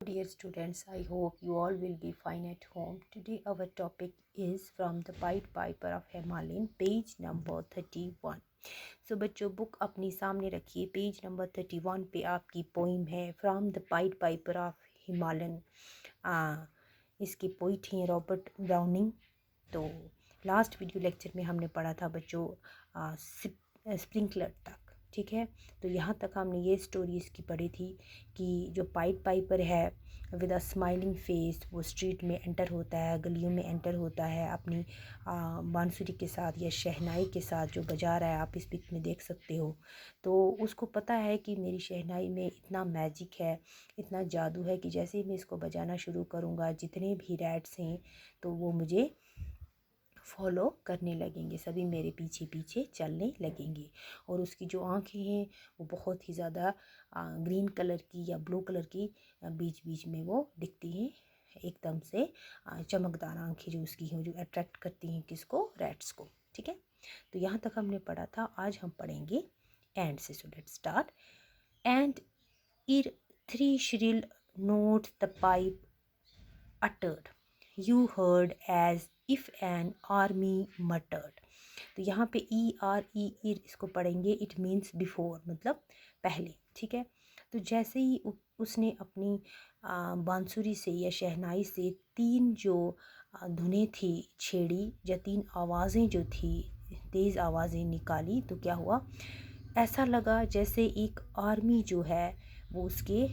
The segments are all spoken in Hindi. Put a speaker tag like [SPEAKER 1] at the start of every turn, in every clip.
[SPEAKER 1] Dear students, I hope you all will be fine at home. Today our topic is from the Pied Piper of Himalayan, page number 31. So बच्चों बुक अपनी सामने रखिए. पेज नंबर 31 पे आपकी पोइम है from the pied Piper of Himalayan. इसके पोइट हैं रॉबर्ट ब्राउनिंग. तो लास्ट वीडियो लेक्चर में हमने पढ़ा था बच्चों स्प्रिंकलर तक. ठीक है, तो यहाँ तक हमने ये स्टोरी इसकी पढ़ी थी कि जो पाइड पाइपर है विद अ स्माइलिंग फेस वो स्ट्रीट में एंटर होता है, गलियों में एंटर होता है अपनी बांसुरी के साथ या शहनाई के साथ जो बजा रहा है. आप इस पिक में देख सकते हो. तो उसको पता है कि मेरी शहनाई में इतना मैजिक है, इतना जादू है कि जैसे ही मैं इसको बजाना शुरू करूँगा जितने भी रैट्स हैं तो वो मुझे फॉलो करने लगेंगे, सभी मेरे पीछे पीछे चलने लगेंगे. और उसकी जो आँखें हैं वो बहुत ही ज़्यादा ग्रीन कलर की या ब्लू कलर की बीच बीच में वो दिखती हैं, एकदम से चमकदार आँखें जो उसकी हैं जो अट्रैक्ट करती हैं किसको, रैट्स को. ठीक है, तो यहाँ तक हमने पढ़ा था. आज हम पढ़ेंगे एंड से. So let's start. एंड ईर three shrill notes the pipe uttered, you heard as if an army muttered. तो यहाँ पे ER इसको पढ़ेंगे. इट मीन्स बिफोर, मतलब पहले. ठीक है, तो जैसे ही उसने अपनी बांसुरी से या शहनाई से तीन जो धुनें थी छेड़ी या तीन आवाज़ें जो थी तेज़ आवाज़ें निकाली तो क्या हुआ, ऐसा लगा जैसे एक आर्मी जो है वो उसके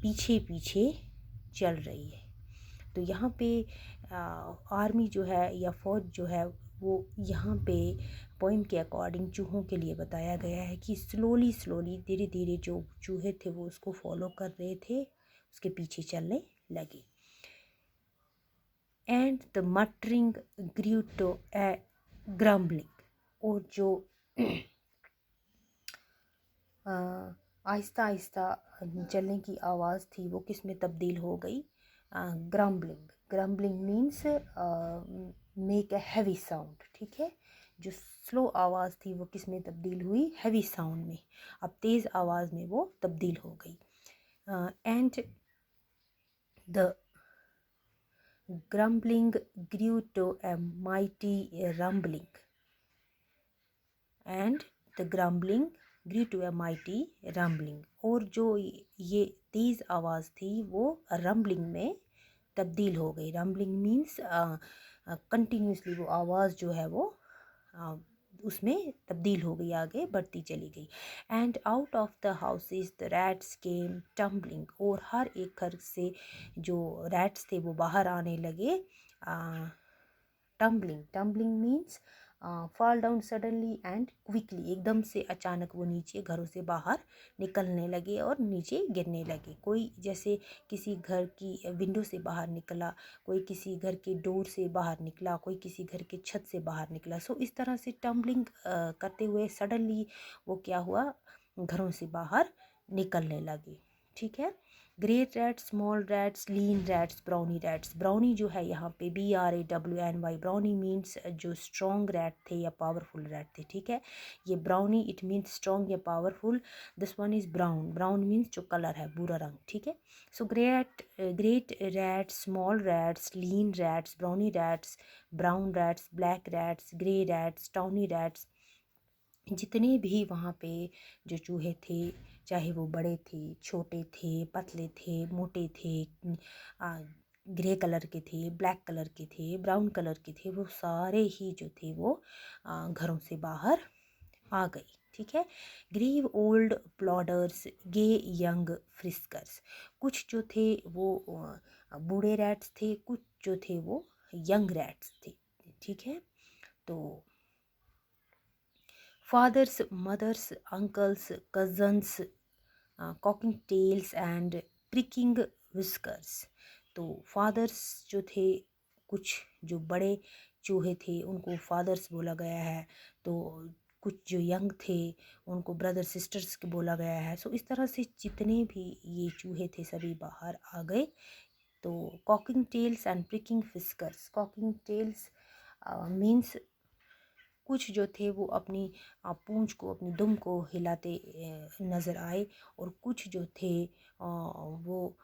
[SPEAKER 1] पीछे पीछे चल रही है. तो यहाँ पे आर्मी जो है या फौज जो है वो यहाँ पे पोइम के अकॉर्डिंग चूहों के लिए बताया गया है कि स्लोली स्लोली धीरे धीरे जो चूहे थे वो उसको फॉलो कर रहे थे, उसके पीछे चलने लगे. And the muttering grew to a grumbling. और जो आहिस्ता आहिस्ता चलने की आवाज़ थी वो किस में तब्दील हो गई, grumbling. Grumbling means make a heavy sound. ठीक है, जो स्लो आवाज़ थी वो किस में तब्दील हुई, हैवी साउंड में. अब तेज़ आवाज़ में वो तब्दील हो गई. And the grumbling grew to a mighty rumbling. And the grumbling grew to a mighty rumbling. और जो ये तेज़ आवाज़ थी वो रम्बलिंग में तब्दील हो गई. रम्बलिंग मीन्स कंटिन्यूसली वो आवाज़ जो है वो उसमें तब्दील हो गई, आगे बढ़ती चली गई. And out of the houses the rats came tumbling. और हर एक घर से जो रैट्स थे वो बाहर आने लगे. Tumbling. Tumbling means fall down suddenly and quickly. एकदम से अचानक वो नीचे घरों से बाहर निकलने लगे और नीचे गिरने लगे. कोई जैसे किसी घर की विंडो से बाहर निकला, कोई किसी घर के डोर से बाहर निकला, कोई किसी घर के छत से बाहर निकला. सो इस तरह से टम्बलिंग करते हुए सडनली वो क्या हुआ, घरों से बाहर निकलने लगे. ठीक है, great rats, small rats, lean rats, brawny rats. Brawny जो है यहाँ पे BRAWNY, ब्राउनी मीन्स जो स्ट्रॉन्ग रैट थे या पावरफुल रैट थे. ठीक है, ये ब्राउनी इट मीन्स स्ट्रॉन्ग या powerful. This one is brown. Brown means जो कलर है, भूरा रंग. ठीक है, so great rats, small rats, lean rats, brawny rats, brown rats, black rats, grey rats, tawny rats. जितने भी वहाँ पे जो चूहे थे, चाहे वो बड़े थे, छोटे थे, पतले थे, मोटे थे, ग्रे कलर के थे, ब्लैक कलर के थे, ब्राउन कलर के थे, वो सारे ही जो थे वो घरों से बाहर आ गए. ठीक है, ग्रीव ओल्ड प्लॉडर्स, गे यंग फ्रिस्कर्स. कुछ जो थे वो बूढ़े रैट्स थे, कुछ जो थे वो यंग रैट्स थे. ठीक है, तो fathers, mothers, uncles, cousins, cocking tails and pricking whiskers. तो फादर्स जो थे, कुछ जो बड़े चूहे थे उनको फादर्स बोला गया है. तो कुछ जो यंग थे उनको ब्रदर सिस्टर्स के बोला गया है. सो इस तरह से जितने भी ये चूहे थे सभी बाहर आ गए. तो cocking tails and pricking whiskers. Cocking tails means कुछ जो थे वो अपनी पूंछ को, अपनी दुम को हिलाते नज़र आए. और कुछ जो थे वो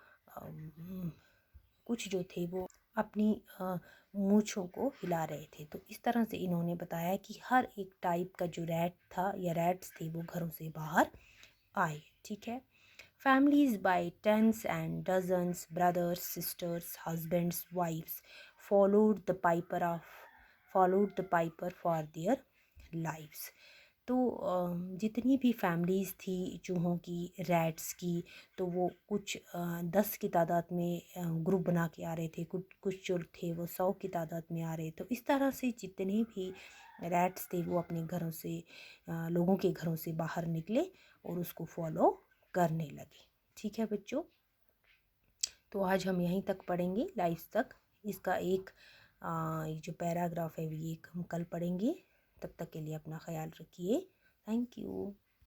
[SPEAKER 1] कुछ जो थे वो अपनी मूँछों को हिला रहे थे। तो इस तरह से इन्होंने बताया कि हर एक टाइप का जो रैट था या रैट्स थे वो घरों से बाहर आए। ठीक है। Families by tens and dozens, brothers, sisters, husbands, wives, followed the piper of followed the piper for their lives. तो जितनी भी फैमिलीज़ थी चूहों की, रैट्स की, तो वो कुछ 10 की तादाद में ग्रुप बना के आ रहे थे, कुछ कुछ जो थे वो 100 की तादाद में आ रहे। तो इस तरह से जितने भी रैट्स थे वो अपने घरों से लोगों के घरों से बाहर निकले और उसको फॉलो करने लगे। ठीक है बच्चों, तो आज हम यहीं तक पढ़ेंगे, लाइव्स तक। इसका एक ये जो पैराग्राफ है ये हम कल पढ़ेंगे। तब तक के लिए अपना ख्याल रखिए। Thank you.